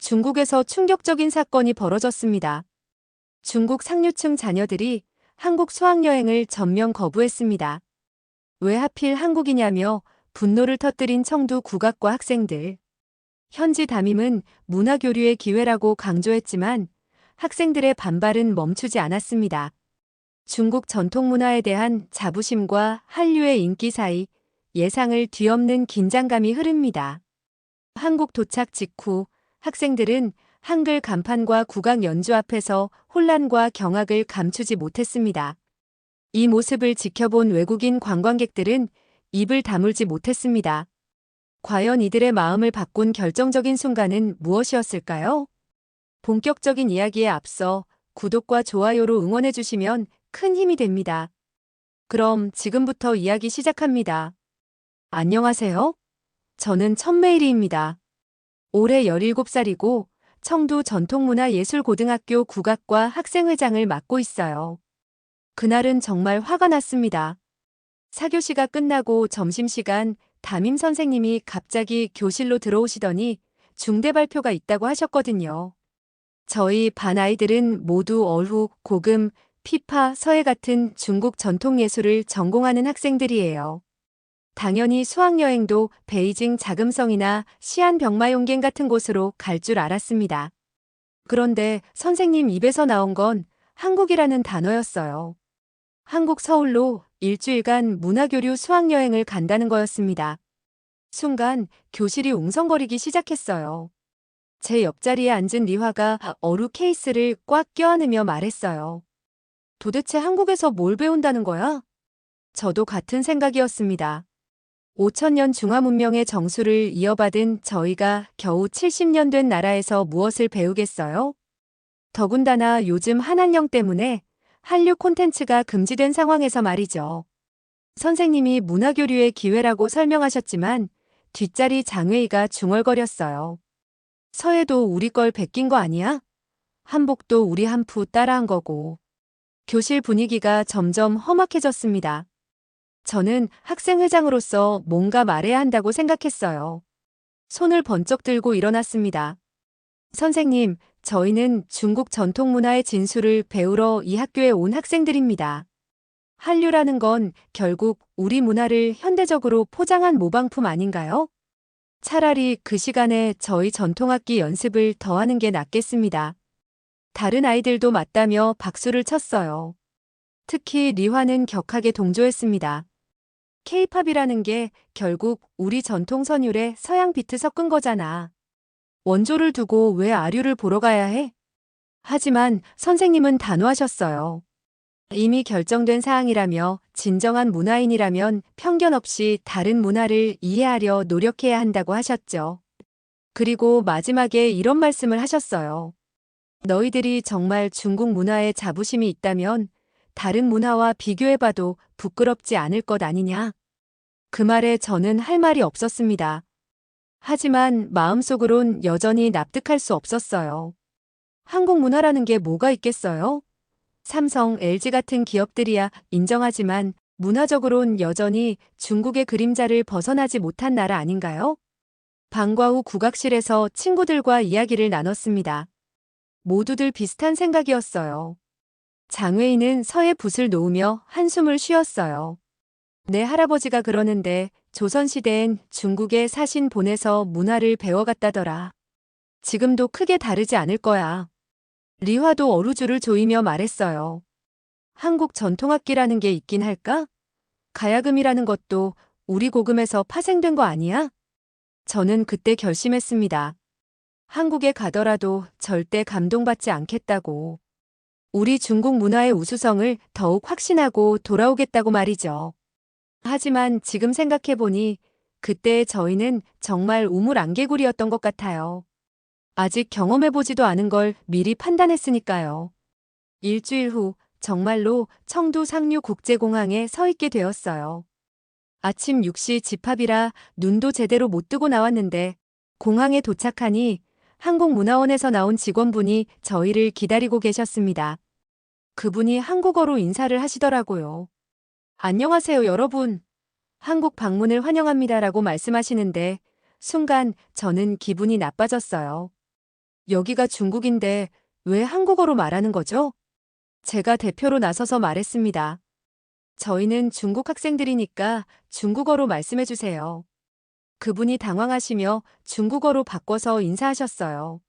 중국에서 충격적인 사건이 벌어졌습니다. 중국 상류층 자녀들이 한국 수학여행을 전면 거부했습니다. 왜 하필 한국이냐며 분노를 터뜨린 청두 국악과 학생들. 현지 담임은 문화교류의 기회라고 강조했지만 학생들의 반발은 멈추지 않았습니다. 중국 전통 문화에 대한 자부심과 한류의 인기 사이 예상을 뒤엎는 긴장감이 흐릅니다. 한국 도착 직후 학생들은 한글 간판과 국악 연주 앞에서 혼란과 경악을 감추지 못했습니다. 이 모습을 지켜본 외국인 관광객들은 입을 다물지 못했습니다. 과연 이들의 마음을 바꾼 결정적인 순간은 무엇이었을까요? 본격적인 이야기에 앞서 구독과 좋아요로 응원해 주시면 큰 힘이 됩니다. 그럼 지금부터 이야기 시작합니다. 안녕하세요. 저는 천메이리입니다. 올해 17살이고 청두 전통문화예술고등학교 국악과 학생회장을 맡고 있어요. 그날은 정말 화가 났습니다. 4교시가 끝나고 점심시간 담임 선생님이 갑자기 교실로 들어오시더니 중대 발표가 있다고 하셨거든요. 저희 반 아이들은 모두 어묵, 고금, 피파, 서예 같은 중국 전통예술을 전공하는 학생들이에요. 당연히 수학여행도 베이징 자금성이나 시안 병마용갱 같은 곳으로 갈 줄 알았습니다. 그런데 선생님 입에서 나온 건 한국이라는 단어였어요. 한국 서울로 일주일간 문화교류 수학여행을 간다는 거였습니다. 순간 교실이 웅성거리기 시작했어요. 제 옆자리에 앉은 리화가 어루 케이스를 꽉 껴안으며 말했어요. 도대체 한국에서 뭘 배운다는 거야? 저도 같은 생각이었습니다. 5000년 중화문명의 정수를 이어받은 저희가 겨우 70년 된 나라에서 무엇을 배우겠어요? 더군다나 요즘 한한령 때문에 한류 콘텐츠가 금지된 상황에서 말이죠. 선생님이 문화교류의 기회라고 설명하셨지만 뒷자리 장웨이가 중얼거렸어요. 서예도 우리 걸 베낀 거 아니야? 한복도 우리 한 푸 따라한 거고. 교실 분위기가 점점 험악해졌습니다. 저는 학생회장으로서 뭔가 말해야 한다고 생각했어요. 손을 번쩍 들고 일어났습니다. 선생님, 저희는 중국 전통문화의 진수를 배우러 이 학교에 온 학생들입니다. 한류라는 건 결국 우리 문화를 현대적으로 포장한 모방품 아닌가요? 차라리 그 시간에 저희 전통악기 연습을 더 하는 게 낫겠습니다. 다른 아이들도 맞다며 박수를 쳤어요. 특히 리화는 격하게 동조했습니다. K-팝이라는 게 결국 우리 전통 선율에 서양 비트 섞은 거잖아. 원조를 두고 왜 아류를 보러 가야 해? 하지만 선생님은 단호하셨어요. 이미 결정된 사항이라며 진정한 문화인이라면 편견 없이 다른 문화를 이해하려 노력해야 한다고 하셨죠. 그리고 마지막에 이런 말씀을 하셨어요. 너희들이 정말 중국 문화에 자부심이 있다면 다른 문화와 비교해봐도 부끄럽지 않을 것 아니냐. 그 말에 저는 할 말이 없었습니다. 하지만 마음속으론 여전히 납득할 수 없었어요. 한국 문화라는 게 뭐가 있겠어요? 삼성, LG 같은 기업들이야 인정하지만 문화적으론 여전히 중국의 그림자를 벗어나지 못한 나라 아닌가요? 방과 후 국악실에서 친구들과 이야기를 나눴습니다. 모두들 비슷한 생각이었어요. 장웨이는 서에 붓을 놓으며 한숨을 쉬었어요. 내 할아버지가 그러는데 조선시대엔 중국의 사신 보내서 문화를 배워갔다더라. 지금도 크게 다르지 않을 거야. 리화도 어루줄을 조이며 말했어요. 한국 전통악기라는 게 있긴 할까? 가야금이라는 것도 우리 고금에서 파생된 거 아니야? 저는 그때 결심했습니다. 한국에 가더라도 절대 감동받지 않겠다고. 우리 중국 문화의 우수성을 더욱 확신하고 돌아오겠다고 말이죠. 하지만 지금 생각해보니 그때의 저희는 정말 우물안개구리였던 것 같아요. 아직 경험해보지도 않은 걸 미리 판단했으니까요. 일주일 후 정말로 청두 상류국제공항에 서 있게 되었어요. 아침 6시 집합이라 눈도 제대로 못 뜨고 나왔는데 공항에 도착하니 한국문화원에서 나온 직원분이 저희를 기다리고 계셨습니다. 그분이 한국어로 인사를 하시더라고요. 안녕하세요, 여러분. 한국 방문을 환영합니다라고 말씀하시는데 순간 저는 기분이 나빠졌어요. 여기가 중국인데 왜 한국어로 말하는 거죠? 제가 대표로 나서서 말했습니다. 저희는 중국 학생들이니까 중국어로 말씀해 주세요. 그분이 당황하시며 중국어로 바꿔서 인사하셨어요.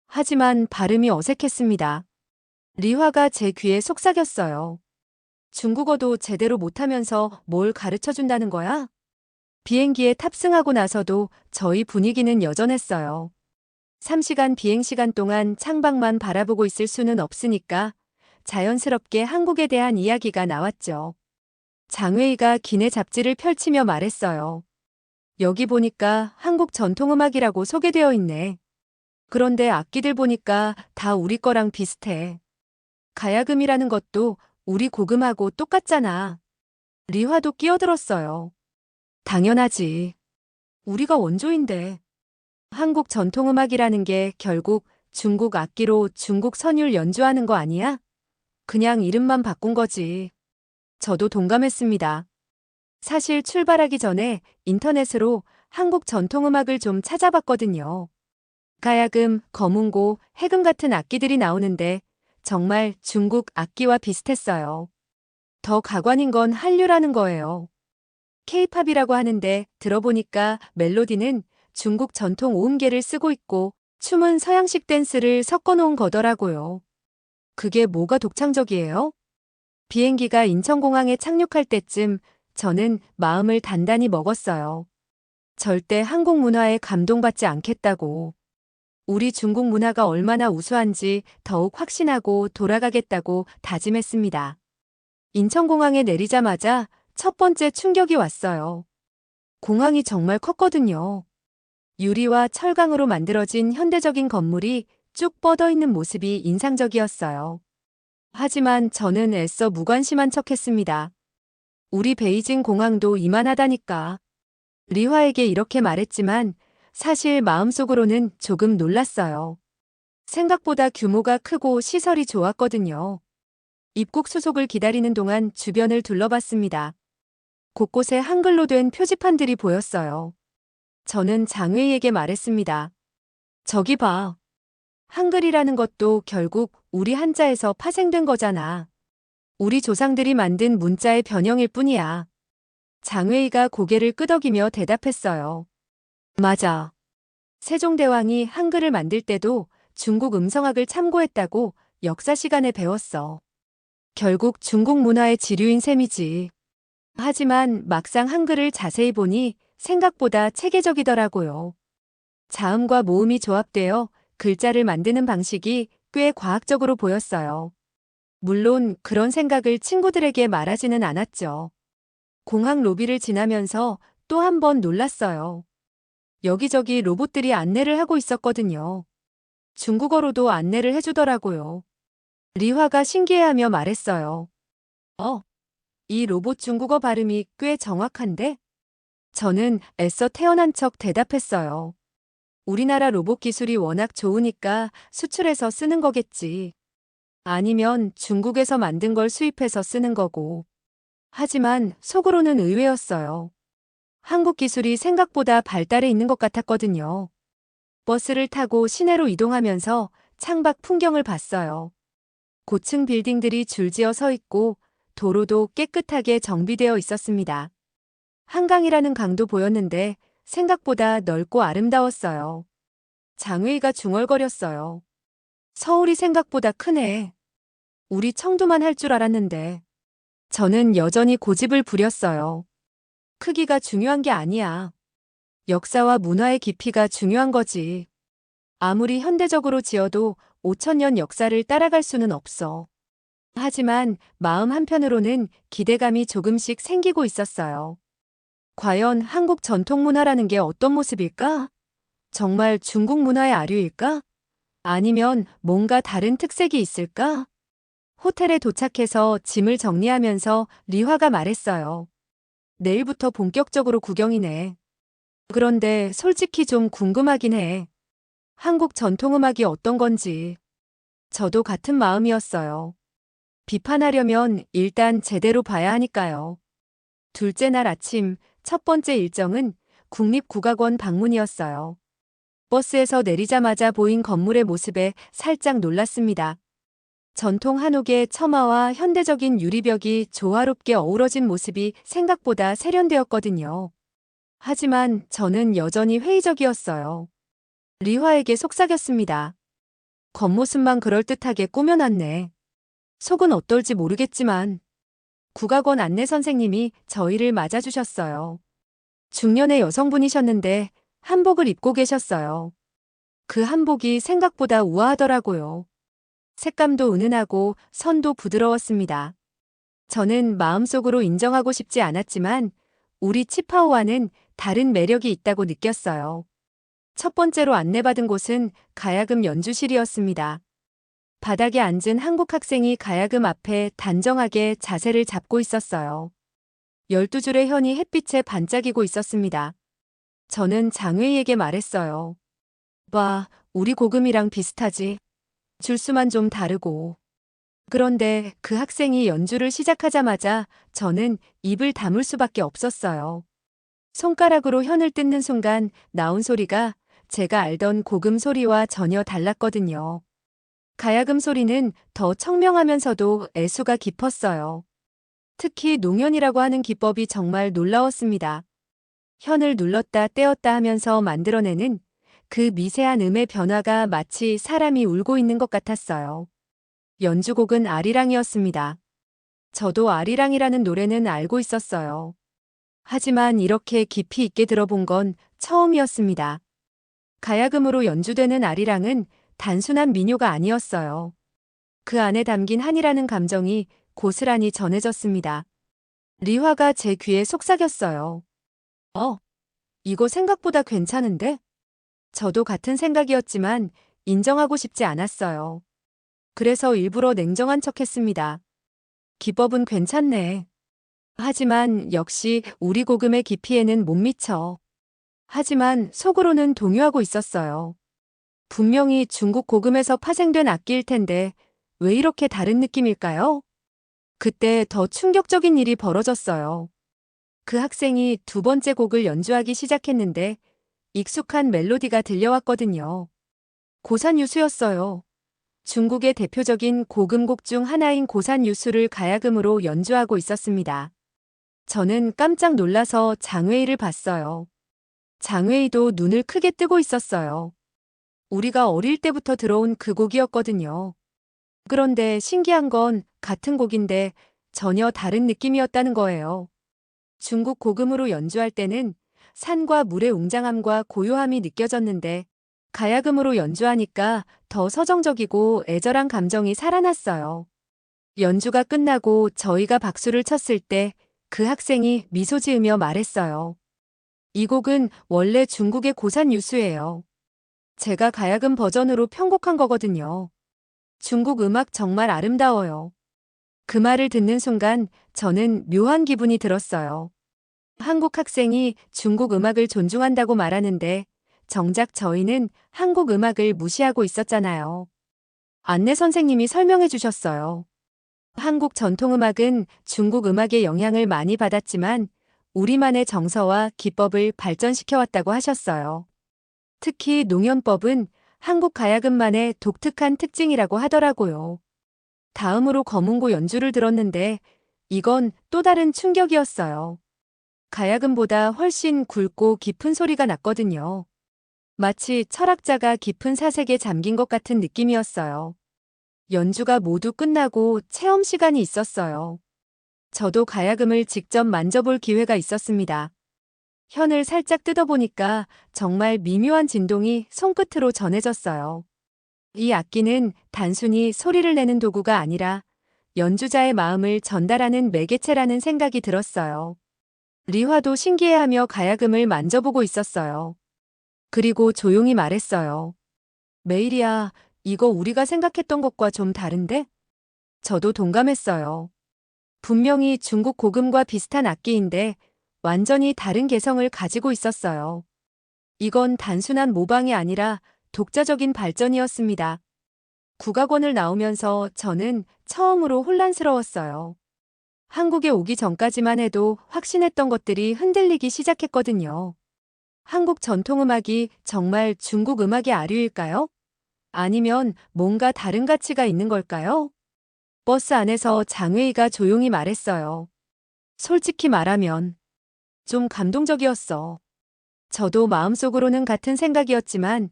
하지만 발음이 어색했습니다. 리화가 제 귀에 속삭였어요. 중국어도 제대로 못하면서 뭘 가르쳐 준다는 거야? 비행기에 탑승하고 나서도 저희 분위기는 여전했어요. 3시간 비행시간 동안 창밖만 바라보고 있을 수는 없으니까 자연스럽게 한국에 대한 이야기가 나왔죠. 장웨이가 기내 잡지를 펼치며 말했어요. 여기 보니까 한국 전통음악이라고 소개되어 있네. 그런데 악기들 보니까 다 우리 거랑 비슷해. 가야금이라는 것도 우리 고금하고 똑같잖아. 리화도 끼어들었어요. 당연하지. 우리가 원조인데. 한국 전통음악이라는 게 결국 중국 악기로 중국 선율 연주하는 거 아니야? 그냥 이름만 바꾼 거지. 저도 동감했습니다. 사실 출발하기 전에 인터넷으로 한국 전통음악을 좀 찾아봤거든요. 가야금, 거문고, 해금 같은 악기들이 나오는데 정말 중국 악기와 비슷했어요. 더 가관인 건 한류라는 거예요. 케이팝이라고 하는데 들어보니까 멜로디는 중국 전통 오음계를 쓰고 있고 춤은 서양식 댄스를 섞어 놓은 거더라고요. 그게 뭐가 독창적이에요? 비행기가 인천공항에 착륙할 때쯤 저는 마음을 단단히 먹었어요. 절대 한국 문화에 감동받지 않겠다고. 우리 중국 문화가 얼마나 우수한지 더욱 확신하고 돌아가겠다고 다짐했습니다. 인천공항에 내리자마자 첫 번째 충격이 왔어요. 공항이 정말 컸거든요. 유리와 철강으로 만들어진 현대적인 건물이 쭉 뻗어 있는 모습이 인상적이었어요. 하지만 저는 애써 무관심한 척했습니다. 우리 베이징 공항도 이만하다니까. 리화에게 이렇게 말했지만 사실 마음속으로는 조금 놀랐어요. 생각보다 규모가 크고 시설이 좋았거든요. 입국 수속을 기다리는 동안 주변을 둘러봤습니다. 곳곳에 한글로 된 표지판들이 보였어요. 저는 장웨이에게 말했습니다. 저기 봐. 한글이라는 것도 결국 우리 한자에서 파생된 거잖아. 우리 조상들이 만든 문자의 변형일 뿐이야. 장웨이가 고개를 끄덕이며 대답했어요. 맞아. 세종대왕이 한글을 만들 때도 중국 음성학을 참고했다고 역사 시간에 배웠어. 결국 중국 문화의 지류인 셈이지. 하지만 막상 한글을 자세히 보니 생각보다 체계적이더라고요. 자음과 모음이 조합되어 글자를 만드는 방식이 꽤 과학적으로 보였어요. 물론 그런 생각을 친구들에게 말하지는 않았죠. 공항 로비를 지나면서 또 한 번 놀랐어요. 여기저기 로봇들이 안내를 하고 있었거든요. 중국어로도 안내를 해주더라고요. 리화가 신기해하며 말했어요. 이 로봇 중국어 발음이 꽤 정확한데? 저는 애써 태어난 척 대답했어요. 우리나라 로봇 기술이 워낙 좋으니까 수출해서 쓰는 거겠지. 아니면 중국에서 만든 걸 수입해서 쓰는 거고. 하지만 속으로는 의외였어요. 한국 기술이 생각보다 발달해 있는 것 같았거든요. 버스를 타고 시내로 이동하면서 창밖 풍경을 봤어요. 고층 빌딩들이 줄지어 서 있고 도로도 깨끗하게 정비되어 있었습니다. 한강이라는 강도 보였는데 생각보다 넓고 아름다웠어요. 장웨이가 중얼거렸어요. 서울이 생각보다 크네. 우리 청도만 할 줄 알았는데. 저는 여전히 고집을 부렸어요. 크기가 중요한 게 아니야. 역사와 문화의 깊이가 중요한 거지. 아무리 현대적으로 지어도 5,000년 역사를 따라갈 수는 없어. 하지만 마음 한편으로는 기대감이 조금씩 생기고 있었어요. 과연 한국 전통 문화라는 게 어떤 모습일까? 정말 중국 문화의 아류일까? 아니면 뭔가 다른 특색이 있을까? 호텔에 도착해서 짐을 정리하면서 리화가 말했어요. 내일부터 본격적으로 구경이네. 그런데 솔직히 좀 궁금하긴 해. 한국 전통음악이 어떤 건지. 저도 같은 마음이었어요. 비판하려면 일단 제대로 봐야 하니까요. 둘째 날 아침 첫 번째 일정은 국립국악원 방문이었어요. 버스에서 내리자마자 보인 건물의 모습에 살짝 놀랐습니다. 전통 한옥의 처마와 현대적인 유리벽이 조화롭게 어우러진 모습이 생각보다 세련되었거든요. 하지만 저는 여전히 회의적이었어요. 리화에게 속삭였습니다. 겉모습만 그럴듯하게 꾸며놨네. 속은 어떨지 모르겠지만 국악원 안내 선생님이 저희를 맞아주셨어요. 중년의 여성분이셨는데 한복을 입고 계셨어요. 그 한복이 생각보다 우아하더라고요. 색감도 은은하고 선도 부드러웠습니다. 저는 마음속으로 인정하고 싶지 않았지만 우리 치파오와는 다른 매력이 있다고 느꼈어요. 첫 번째로 안내받은 곳은 가야금 연주실이었습니다. 바닥에 앉은 한국 학생이 가야금 앞에 단정하게 자세를 잡고 있었어요. 12줄의 현이 햇빛에 반짝이고 있었습니다. 저는 장웨이에게 말했어요. 봐, 우리 고금이랑 비슷하지. 줄수만 좀 다르고. 그런데 그 학생이 연주를 시작하자마자 저는 입을 다물 수밖에 없었어요. 손가락으로 현을 뜯는 순간 나온 소리가 제가 알던 고금 소리와 전혀 달랐거든요. 가야금 소리는 더 청명하면서도 애수가 깊었어요. 특히 농현이라고 하는 기법이 정말 놀라웠습니다. 현을 눌렀다 떼었다 하면서 만들어내는 그 미세한 음의 변화가 마치 사람이 울고 있는 것 같았어요. 연주곡은 아리랑이었습니다. 저도 아리랑이라는 노래는 알고 있었어요. 하지만 이렇게 깊이 있게 들어본 건 처음이었습니다. 가야금으로 연주되는 아리랑은 단순한 민요가 아니었어요. 그 안에 담긴 한이라는 감정이 고스란히 전해졌습니다. 리화가 제 귀에 속삭였어요. 이거 생각보다 괜찮은데? 저도 같은 생각이었지만 인정하고 싶지 않았어요. 그래서 일부러 냉정한 척했습니다. 기법은 괜찮네. 하지만 역시 우리 고금의 깊이에는 못 미쳐. 하지만 속으로는 동요하고 있었어요. 분명히 중국 고금에서 파생된 악기일 텐데 왜 이렇게 다른 느낌일까요? 그때 더 충격적인 일이 벌어졌어요. 그 학생이 두 번째 곡을 연주하기 시작했는데 익숙한 멜로디가 들려왔거든요. 고산유수였어요. 중국의 대표적인 고금곡 중 하나인 고산유수를 가야금으로 연주하고 있었습니다. 저는 깜짝 놀라서 장웨이를 봤어요. 장웨이도 눈을 크게 뜨고 있었어요. 우리가 어릴 때부터 들어온 그 곡이었거든요. 그런데 신기한 건 같은 곡인데 전혀 다른 느낌이었다는 거예요. 중국 고금으로 연주할 때는 산과 물의 웅장함과 고요함이 느껴졌는데 가야금으로 연주하니까 더 서정적이고 애절한 감정이 살아났어요. 연주가 끝나고 저희가 박수를 쳤을 때 그 학생이 미소 지으며 말했어요. 이 곡은 원래 중국의 고산 유수예요. 제가 가야금 버전으로 편곡한 거거든요. 중국 음악 정말 아름다워요. 그 말을 듣는 순간 저는 묘한 기분이 들었어요. 한국 학생이 중국 음악을 존중한다고 말하는데 정작 저희는 한국 음악을 무시하고 있었잖아요. 안내 선생님이 설명해 주셨어요. 한국 전통음악은 중국 음악의 영향을 많이 받았지만 우리만의 정서와 기법을 발전시켜왔다고 하셨어요. 특히 농현법은 한국 가야금만의 독특한 특징이라고 하더라고요. 다음으로 거문고 연주를 들었는데 이건 또 다른 충격이었어요. 가야금보다 훨씬 굵고 깊은 소리가 났거든요. 마치 철학자가 깊은 사색에 잠긴 것 같은 느낌이었어요. 연주가 모두 끝나고 체험 시간이 있었어요. 저도 가야금을 직접 만져볼 기회가 있었습니다. 현을 살짝 뜯어보니까 정말 미묘한 진동이 손끝으로 전해졌어요. 이 악기는 단순히 소리를 내는 도구가 아니라 연주자의 마음을 전달하는 매개체라는 생각이 들었어요. 리화도 신기해하며 가야금을 만져보고 있었어요. 그리고 조용히 말했어요. 메일이야, 이거 우리가 생각했던 것과 좀 다른데? 저도 동감했어요. 분명히 중국 고금과 비슷한 악기인데 완전히 다른 개성을 가지고 있었어요. 이건 단순한 모방이 아니라 독자적인 발전이었습니다. 국악원을 나오면서 저는 처음으로 혼란스러웠어요. 한국에 오기 전까지만 해도 확신했던 것들이 흔들리기 시작했거든요. 한국 전통음악이 정말 중국 음악의 아류일까요? 아니면 뭔가 다른 가치가 있는 걸까요? 버스 안에서 장웨이가 조용히 말했어요. 솔직히 말하면 좀 감동적이었어. 저도 마음속으로는 같은 생각이었지만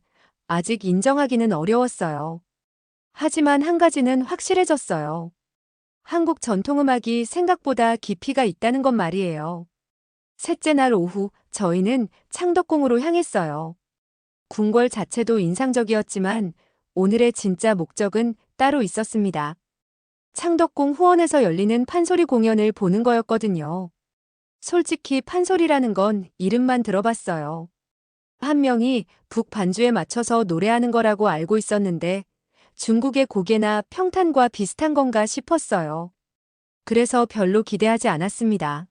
아직 인정하기는 어려웠어요. 하지만 한 가지는 확실해졌어요. 한국 전통음악이 생각보다 깊이가 있다는 것 말이에요. 셋째 날 오후 저희는 창덕궁으로 향했어요. 궁궐 자체도 인상적이었지만 오늘의 진짜 목적은 따로 있었습니다. 창덕궁 후원에서 열리는 판소리 공연을 보는 거였거든요. 솔직히 판소리라는 건 이름만 들어봤어요. 한 명이 북 반주에 맞춰서 노래하는 거라고 알고 있었는데 중국의 고개나 평탄과 비슷한 건가 싶었어요. 그래서 별로 기대하지 않았습니다.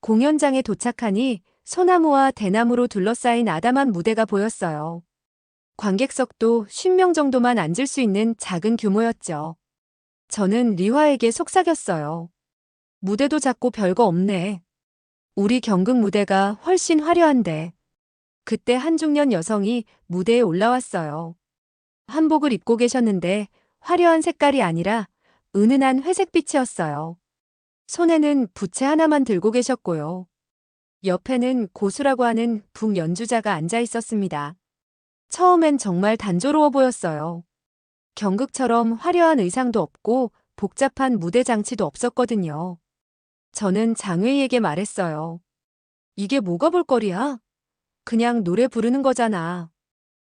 공연장에 도착하니 소나무와 대나무로 둘러싸인 아담한 무대가 보였어요. 관객석도 50명 정도만 앉을 수 있는 작은 규모였죠. 저는 리화에게 속삭였어요. 무대도 작고 별거 없네. 우리 경극 무대가 훨씬 화려한데. 그때 한 중년 여성이 무대에 올라왔어요. 한복을 입고 계셨는데 화려한 색깔이 아니라 은은한 회색빛이었어요. 손에는 부채 하나만 들고 계셨고요. 옆에는 고수라고 하는 북 연주자가 앉아 있었습니다. 처음엔 정말 단조로워 보였어요. 경극처럼 화려한 의상도 없고 복잡한 무대 장치도 없었거든요. 저는 장웨이에게 말했어요. 이게 뭐가 볼거리야? 그냥 노래 부르는 거잖아.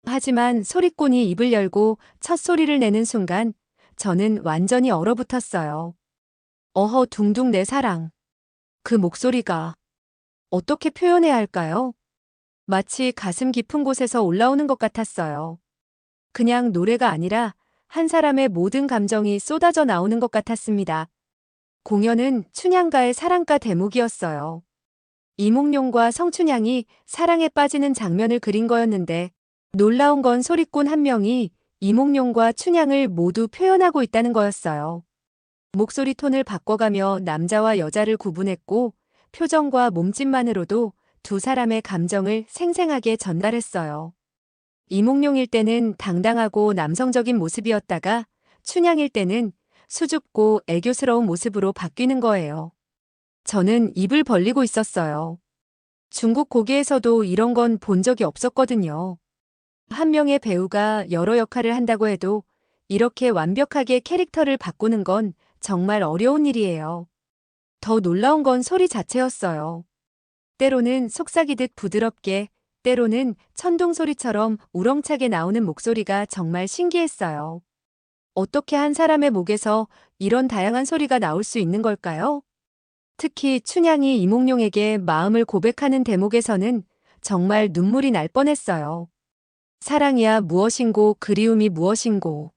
하지만 소리꾼이 입을 열고 첫 소리를 내는 순간 저는 완전히 얼어붙었어요. 어허 둥둥 내 사랑. 그 목소리가 어떻게 표현해야 할까요? 마치 가슴 깊은 곳에서 올라오는 것 같았어요. 그냥 노래가 아니라 한 사람의 모든 감정이 쏟아져 나오는 것 같았습니다. 공연은 춘향가의 사랑가 대목이었어요. 이몽룡과 성춘향이 사랑에 빠지는 장면을 그린 거였는데 놀라운 건 소리꾼 한 명이 이몽룡과 춘향을 모두 표현하고 있다는 거였어요. 목소리 톤을 바꿔가며 남자와 여자를 구분했고 표정과 몸짓만으로도 두 사람의 감정을 생생하게 전달했어요. 이몽룡일 때는 당당하고 남성적인 모습이었다가 춘향일 때는 수줍고 애교스러운 모습으로 바뀌는 거예요. 저는 입을 벌리고 있었어요. 중국 고개에서도 이런 건 본 적이 없었거든요. 한 명의 배우가 여러 역할을 한다고 해도 이렇게 완벽하게 캐릭터를 바꾸는 건 정말 어려운 일이에요. 더 놀라운 건 소리 자체였어요. 때로는 속삭이듯 부드럽게, 때로는 천둥소리처럼 우렁차게 나오는 목소리가 정말 신기했어요. 어떻게 한 사람의 목에서 이런 다양한 소리가 나올 수 있는 걸까요? 특히 춘향이 이몽룡에게 마음을 고백하는 대목에서는 정말 눈물이 날 뻔했어요. 사랑이야 무엇인고 그리움이 무엇인고.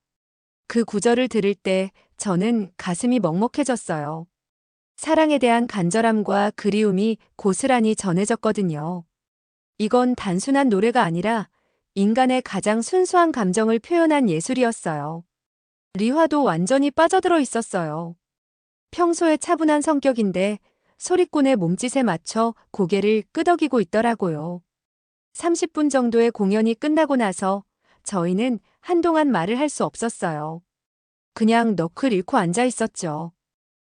그 구절을 들을 때 저는 가슴이 먹먹해졌어요. 사랑에 대한 간절함과 그리움이 고스란히 전해졌거든요. 이건 단순한 노래가 아니라 인간의 가장 순수한 감정을 표현한 예술이었어요. 리화도 완전히 빠져들어 있었어요. 평소에 차분한 성격인데 소리꾼의 몸짓에 맞춰 고개를 끄덕이고 있더라고요. 30분 정도의 공연이 끝나고 나서 저희는 한동안 말을 할 수 없었어요. 그냥 넋을 잃고 앉아 있었죠.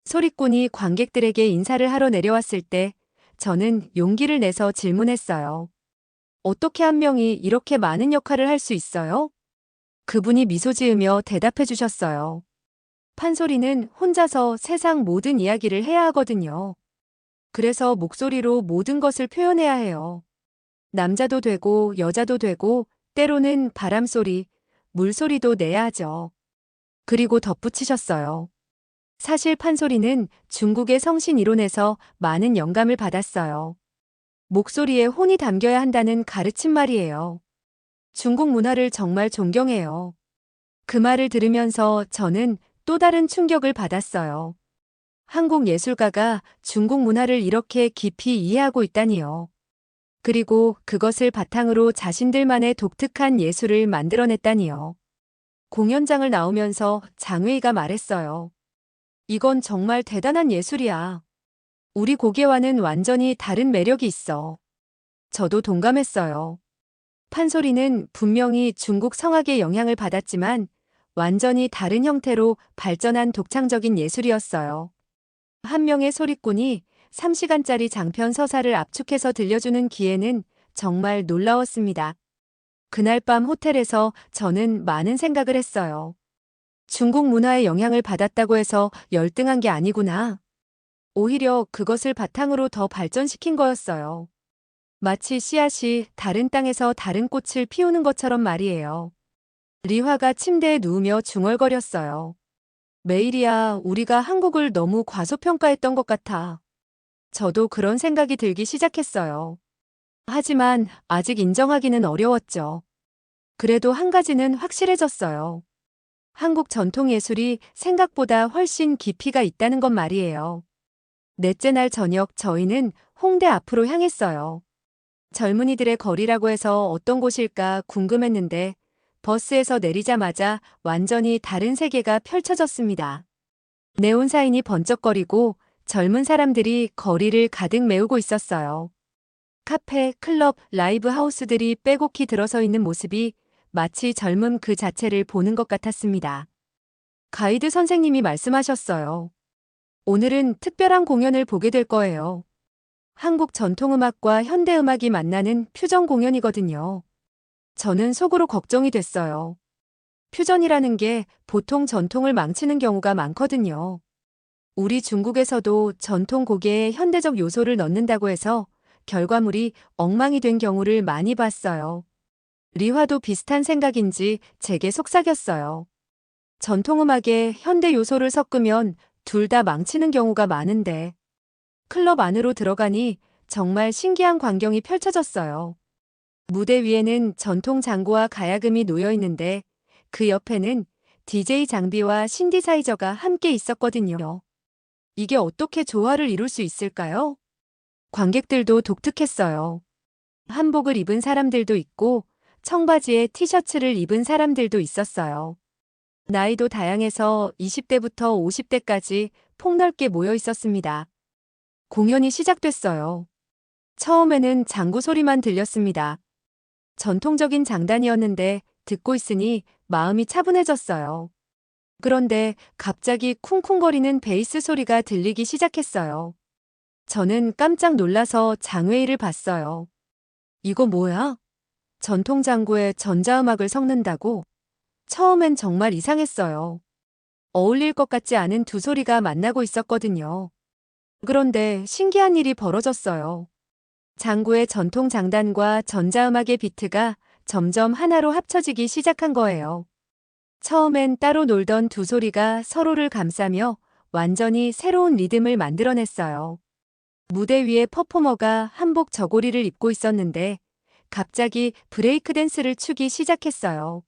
소리꾼이 관객들에게 인사를 하러 내려왔을 때 저는 용기를 내서 질문했어요. 어떻게 한 명이 이렇게 많은 역할을 할 수 있어요? 그분이 미소 지으며 대답해 주셨어요. 판소리는 혼자서 세상 모든 이야기를 해야 하거든요. 그래서 목소리로 모든 것을 표현해야 해요. 남자도 되고 여자도 되고 때로는 바람소리, 물소리도 내야 하죠. 그리고 덧붙이셨어요. 사실 판소리는 중국의 성신 이론에서 많은 영감을 받았어요. 목소리에 혼이 담겨야 한다는 가르침 말이에요. 중국 문화를 정말 존경해요. 그 말을 들으면서 저는 또 다른 충격을 받았어요. 한국 예술가가 중국 문화를 이렇게 깊이 이해하고 있다니요. 그리고 그것을 바탕으로 자신들만의 독특한 예술을 만들어냈다니요. 공연장을 나오면서 장웨이가 말했어요. 이건 정말 대단한 예술이야. 우리 고개와는 완전히 다른 매력이 있어. 저도 동감했어요. 판소리는 분명히 중국 성악의 영향을 받았지만 완전히 다른 형태로 발전한 독창적인 예술이었어요. 한 명의 소리꾼이 3시간짜리 장편 서사를 압축해서 들려주는 기회는 정말 놀라웠습니다. 그날 밤 호텔에서 저는 많은 생각을 했어요. 중국 문화의 영향을 받았다고 해서 열등한 게 아니구나. 오히려 그것을 바탕으로 더 발전시킨 거였어요. 마치 씨앗이 다른 땅에서 다른 꽃을 피우는 것처럼 말이에요. 리화가 침대에 누우며 중얼거렸어요. 매일이야 우리가 한국을 너무 과소평가했던 것 같아. 저도 그런 생각이 들기 시작했어요. 하지만 아직 인정하기는 어려웠죠. 그래도 한 가지는 확실해졌어요. 한국 전통 예술이 생각보다 훨씬 깊이가 있다는 것 말이에요. 넷째 날 저녁 저희는 홍대 앞으로 향했어요. 젊은이들의 거리라고 해서 어떤 곳일까 궁금했는데 버스에서 내리자마자 완전히 다른 세계가 펼쳐졌습니다. 네온 사인이 번쩍거리고 젊은 사람들이 거리를 가득 메우고 있었어요. 카페, 클럽, 라이브 하우스들이 빼곡히 들어서 있는 모습이 마치 젊음 그 자체를 보는 것 같았습니다. 가이드 선생님이 말씀하셨어요. 오늘은 특별한 공연을 보게 될 거예요. 한국 전통음악과 현대음악이 만나는 퓨전 공연이거든요. 저는 속으로 걱정이 됐어요. 퓨전이라는 게 보통 전통을 망치는 경우가 많거든요. 우리 중국에서도 전통 곡에 현대적 요소를 넣는다고 해서 결과물이 엉망이 된 경우를 많이 봤어요. 리화도 비슷한 생각인지 제게 속삭였어요. 전통음악에 현대 요소를 섞으면 둘 다 망치는 경우가 많은데 클럽 안으로 들어가니 정말 신기한 광경이 펼쳐졌어요. 무대 위에는 전통 장구와 가야금이 놓여 있는데 그 옆에는 DJ 장비와 신디사이저가 함께 있었거든요. 이게 어떻게 조화를 이룰 수 있을까요? 관객들도 독특했어요. 한복을 입은 사람들도 있고 청바지에 티셔츠를 입은 사람들도 있었어요. 나이도 다양해서 20대부터 50대까지 폭넓게 모여 있었습니다. 공연이 시작됐어요. 처음에는 장구 소리만 들렸습니다. 전통적인 장단이었는데 듣고 있으니 마음이 차분해졌어요. 그런데 갑자기 쿵쿵거리는 베이스 소리가 들리기 시작했어요. 저는 깜짝 놀라서 장외일을 봤어요. 이거 뭐야? 전통 장구에 전자음악을 섞는다고? 처음엔 정말 이상했어요. 어울릴 것 같지 않은 두 소리가 만나고 있었거든요. 그런데 신기한 일이 벌어졌어요. 장구의 전통 장단과 전자음악의 비트가 점점 하나로 합쳐지기 시작한 거예요. 처음엔 따로 놀던 두 소리가 서로를 감싸며 완전히 새로운 리듬을 만들어냈어요. 무대 위에 퍼포머가 한복 저고리를 입고 있었는데 갑자기 브레이크 댄스를 추기 시작했어요.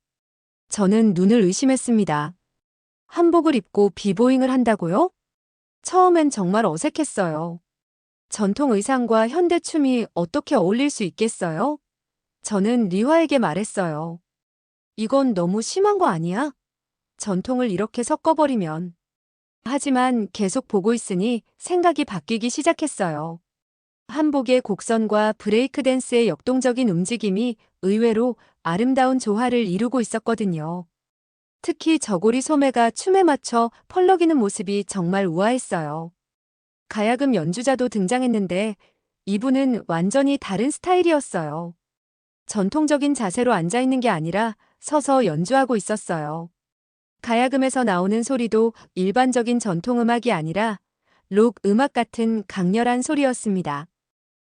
저는 눈을 의심했습니다. 한복을 입고 비보잉을 한다고요? 처음엔 정말 어색했어요. 전통 의상과 현대 춤이 어떻게 어울릴 수 있겠어요? 저는 리화에게 말했어요. 이건 너무 심한 거 아니야? 전통을 이렇게 섞어버리면. 하지만 계속 보고 있으니 생각이 바뀌기 시작했어요. 한복의 곡선과 브레이크 댄스의 역동적인 움직임이 의외로 아름다운 조화를 이루고 있었거든요. 특히 저고리 소매가 춤에 맞춰 펄럭이는 모습이 정말 우아했어요. 가야금 연주자도 등장했는데 이분은 완전히 다른 스타일이었어요. 전통적인 자세로 앉아있는 게 아니라 서서 연주하고 있었어요. 가야금에서 나오는 소리도 일반적인 전통음악이 아니라 록 음악 같은 강렬한 소리였습니다.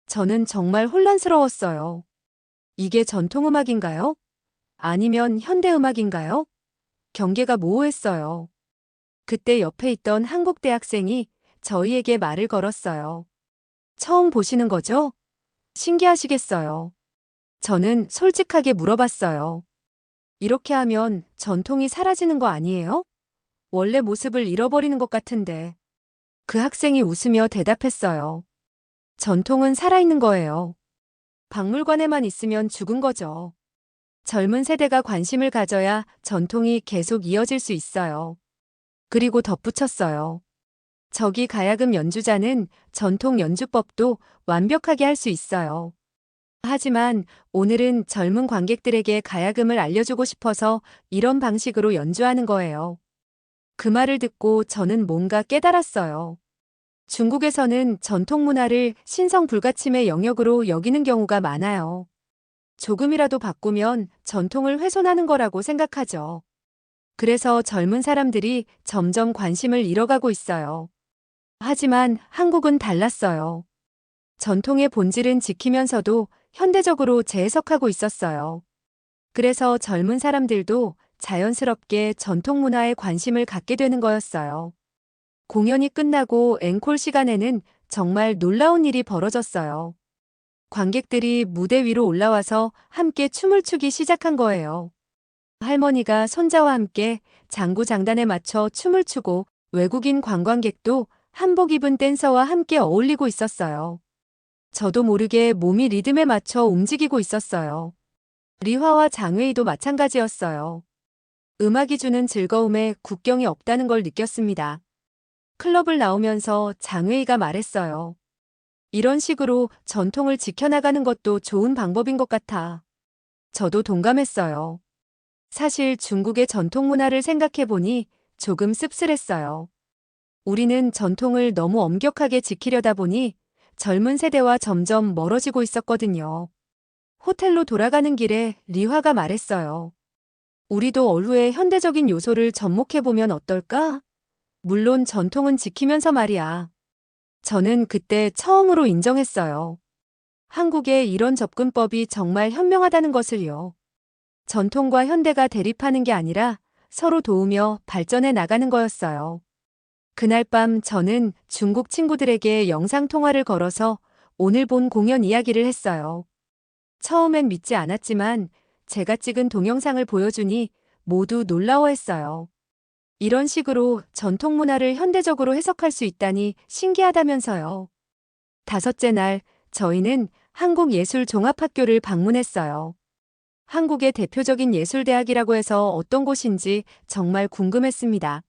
저는 정말 혼란스러웠어요. 이게 전통음악인가요? 아니면 현대음악인가요? 경계가 모호했어요. 그때 옆에 있던 한국 대학생이 저희에게 말을 걸었어요. 처음 보시는 거죠? 신기하시겠어요. 저는 솔직하게 물어봤어요. 이렇게 하면 전통이 사라지는 거 아니에요? 원래 모습을 잃어버리는 것 같은데. 그 학생이 웃으며 대답했어요. 전통은 살아있는 거예요. 박물관에만 있으면 죽은 거죠. 젊은 세대가 관심을 가져야 전통이 계속 이어질 수 있어요. 그리고 덧붙였어요. 저기 가야금 연주자는 전통 연주법도 완벽하게 할 수 있어요. 하지만 오늘은 젊은 관객들에게 가야금을 알려주고 싶어서 이런 방식으로 연주하는 거예요. 그 말을 듣고 저는 뭔가 깨달았어요. 중국에서는 전통 문화를 신성 불가침의 영역으로 여기는 경우가 많아요. 조금이라도 바꾸면 전통을 훼손하는 거라고 생각하죠. 그래서 젊은 사람들이 점점 관심을 잃어가고 있어요. 하지만 한국은 달랐어요. 전통의 본질은 지키면서도 현대적으로 재해석하고 있었어요. 그래서 젊은 사람들도 자연스럽게 전통 문화에 관심을 갖게 되는 거였어요. 공연이 끝나고 앵콜 시간에는 정말 놀라운 일이 벌어졌어요. 관객들이 무대 위로 올라와서 함께 춤을 추기 시작한 거예요. 할머니가 손자와 함께 장구장단에 맞춰 춤을 추고 외국인 관광객도 한복 입은 댄서와 함께 어울리고 있었어요. 저도 모르게 몸이 리듬에 맞춰 움직이고 있었어요. 리화와 장웨이도 마찬가지였어요. 음악이 주는 즐거움에 국경이 없다는 걸 느꼈습니다. 클럽을 나오면서 장웨이가 말했어요. 이런 식으로 전통을 지켜나가는 것도 좋은 방법인 것 같아. 저도 동감했어요. 사실 중국의 전통 문화를 생각해보니 조금 씁쓸했어요. 우리는 전통을 너무 엄격하게 지키려다 보니 젊은 세대와 점점 멀어지고 있었거든요. 호텔로 돌아가는 길에 리화가 말했어요. 우리도 얼루의 현대적인 요소를 접목해보면 어떨까? 물론 전통은 지키면서 말이야. 저는 그때 처음으로 인정했어요. 한국의 이런 접근법이 정말 현명하다는 것을요. 전통과 현대가 대립하는 게 아니라 서로 도우며 발전해 나가는 거였어요. 그날 밤 저는 중국 친구들에게 영상통화를 걸어서 오늘 본 공연 이야기를 했어요. 처음엔 믿지 않았지만 제가 찍은 동영상을 보여주니 모두 놀라워했어요. 이런 식으로 전통 문화를 현대적으로 해석할 수 있다니 신기하다면서요. 다섯째 날, 저희는 한국예술종합학교를 방문했어요. 한국의 대표적인 예술대학이라고 해서 어떤 곳인지 정말 궁금했습니다.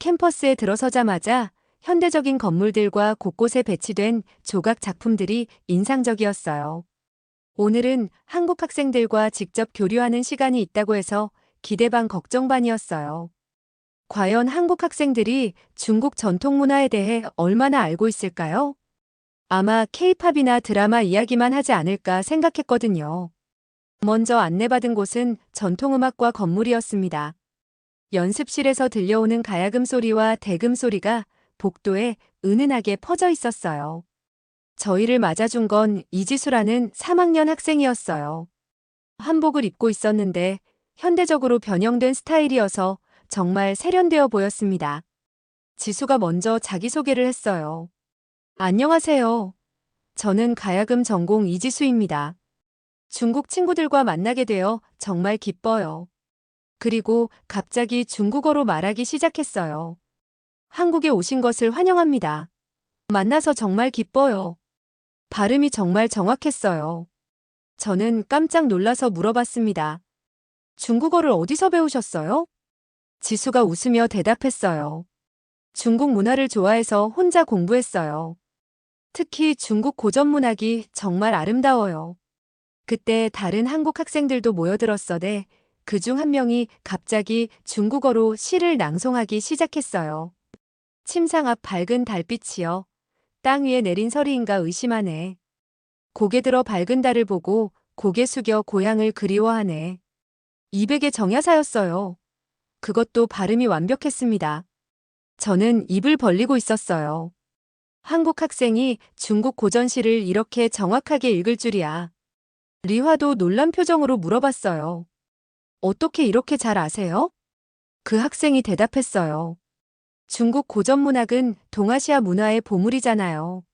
캠퍼스에 들어서자마자 현대적인 건물들과 곳곳에 배치된 조각 작품들이 인상적이었어요. 오늘은 한국 학생들과 직접 교류하는 시간이 있다고 해서 기대 반 걱정 반이었어요. 과연 한국 학생들이 중국 전통 문화에 대해 얼마나 알고 있을까요? 아마 K-팝이나 드라마 이야기만 하지 않을까 생각했거든요. 먼저 안내받은 곳은 전통음악과 건물이었습니다. 연습실에서 들려오는 가야금 소리와 대금 소리가 복도에 은은하게 퍼져 있었어요. 저희를 맞아준 건 이지수라는 3학년 학생이었어요. 한복을 입고 있었는데 현대적으로 변형된 스타일이어서 정말 세련되어 보였습니다. 지수가 먼저 자기소개를 했어요. 안녕하세요. 저는 가야금 전공 이지수입니다. 중국 친구들과 만나게 되어 정말 기뻐요. 그리고 갑자기 중국어로 말하기 시작했어요. 한국에 오신 것을 환영합니다. 만나서 정말 기뻐요. 발음이 정말 정확했어요. 저는 깜짝 놀라서 물어봤습니다. 중국어를 어디서 배우셨어요? 지수가 웃으며 대답했어요. 중국 문화를 좋아해서 혼자 공부했어요. 특히 중국 고전 문학이 정말 아름다워요. 그때 다른 한국 학생들도 모여들었어대 그중 한 명이 갑자기 중국어로 시를 낭송하기 시작했어요. 침상 앞 밝은 달빛이여. 땅 위에 내린 서리인가 의심하네. 고개 들어 밝은 달을 보고 고개 숙여 고향을 그리워하네. 200의 정야사였어요. 그것도 발음이 완벽했습니다. 저는 입을 벌리고 있었어요. 한국 학생이 중국 고전시를 이렇게 정확하게 읽을 줄이야. 리화도 놀란 표정으로 물어봤어요. 어떻게 이렇게 잘 아세요? 그 학생이 대답했어요. 중국 고전 문학은 동아시아 문화의 보물이잖아요.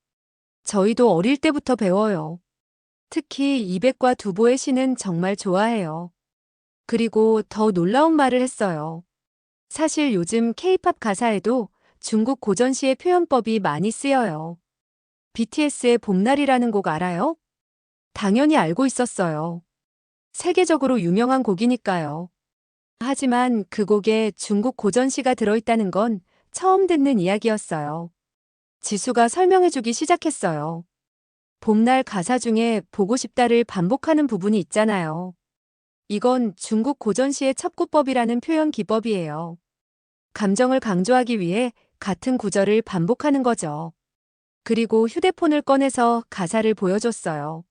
저희도 어릴 때부터 배워요. 특히 이백과 두보의 시는 정말 좋아해요. 그리고 더 놀라운 말을 했어요. 사실 요즘 K-팝 가사에도 중국 고전시의 표현법이 많이 쓰여요. BTS의 봄날이라는 곡 알아요? 당연히 알고 있었어요. 세계적으로 유명한 곡이니까요. 하지만 그 곡에 중국 고전시가 들어있다는 건 처음 듣는 이야기였어요. 지수가 설명해주기 시작했어요. 봄날 가사 중에 보고 싶다를 반복하는 부분이 있잖아요. 이건 중국 고전시의 첩구법이라는 표현 기법이에요. 감정을 강조하기 위해 같은 구절을 반복하는 거죠. 그리고 휴대폰을 꺼내서 가사를 보여줬어요.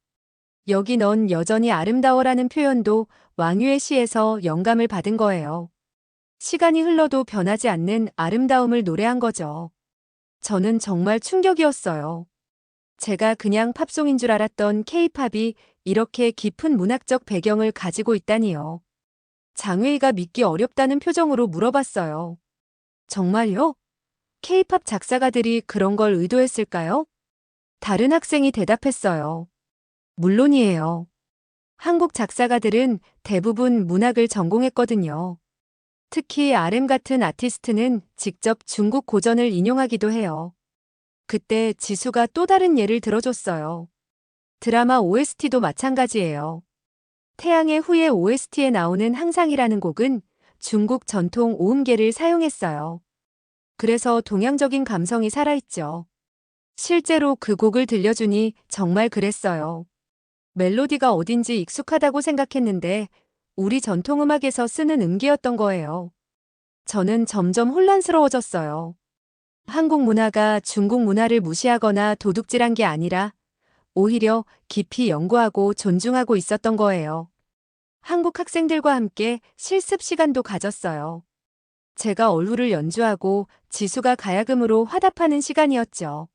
여기 넌 여전히 아름다워라는 표현도 왕유의 시에서 영감을 받은 거예요. 시간이 흘러도 변하지 않는 아름다움을 노래한 거죠. 저는 정말 충격이었어요. 제가 그냥 팝송인 줄 알았던 케이팝이 이렇게 깊은 문학적 배경을 가지고 있다니요. 장웨이가 믿기 어렵다는 표정으로 물어봤어요. 정말요? 케이팝 작사가들이 그런 걸 의도했을까요? 다른 학생이 대답했어요. 물론이에요. 한국 작사가들은 대부분 문학을 전공했거든요. 특히 RM 같은 아티스트는 직접 중국 고전을 인용하기도 해요. 그때 지수가 또 다른 예를 들어줬어요. 드라마 OST도 마찬가지예요. 태양의 후예 OST에 나오는 항상이라는 곡은 중국 전통 오음계를 사용했어요. 그래서 동양적인 감성이 살아있죠. 실제로 그 곡을 들려주니 정말 그랬어요. 멜로디가 어딘지 익숙하다고 생각했는데 우리 전통음악에서 쓰는 음계였던 거예요. 저는 점점 혼란스러워졌어요. 한국 문화가 중국 문화를 무시하거나 도둑질한 게 아니라 오히려 깊이 연구하고 존중하고 있었던 거예요. 한국 학생들과 함께 실습 시간도 가졌어요. 제가 얼후를 연주하고 지수가 가야금으로 화답하는 시간이었죠.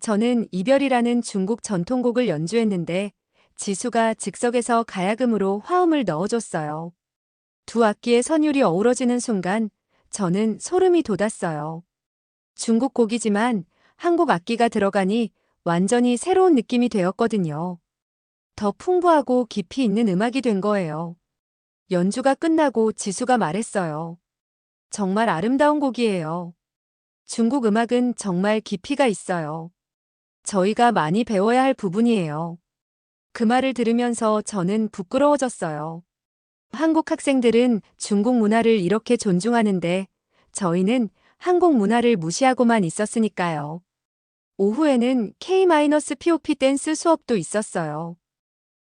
저는 이별이라는 중국 전통곡을 연주했는데 지수가 즉석에서 가야금으로 화음을 넣어줬어요. 두 악기의 선율이 어우러지는 순간 저는 소름이 돋았어요. 중국 곡이지만 한국 악기가 들어가니 완전히 새로운 느낌이 되었거든요. 더 풍부하고 깊이 있는 음악이 된 거예요. 연주가 끝나고 지수가 말했어요. 정말 아름다운 곡이에요. 중국 음악은 정말 깊이가 있어요. 저희가 많이 배워야 할 부분이에요. 그 말을 들으면서 저는 부끄러워졌어요. 한국 학생들은 중국 문화를 이렇게 존중하는데 저희는 한국 문화를 무시하고만 있었으니까요. 오후에는 K-POP 댄스 수업도 있었어요.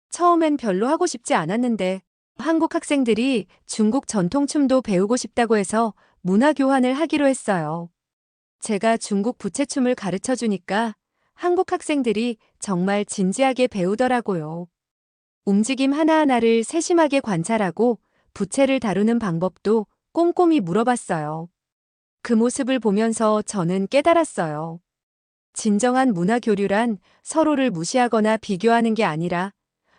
처음엔 별로 하고 싶지 않았는데 한국 학생들이 중국 전통춤도 배우고 싶다고 해서 문화 교환을 하기로 했어요. 제가 중국 부채춤을 가르쳐 주니까 한국 학생들이 정말 진지하게 배우더라고요. 움직임 하나하나를 세심하게 관찰하고 부채를 다루는 방법도 꼼꼼히 물어봤어요. 그 모습을 보면서 저는 깨달았어요. 진정한 문화 교류란 서로를 무시하거나 비교하는 게 아니라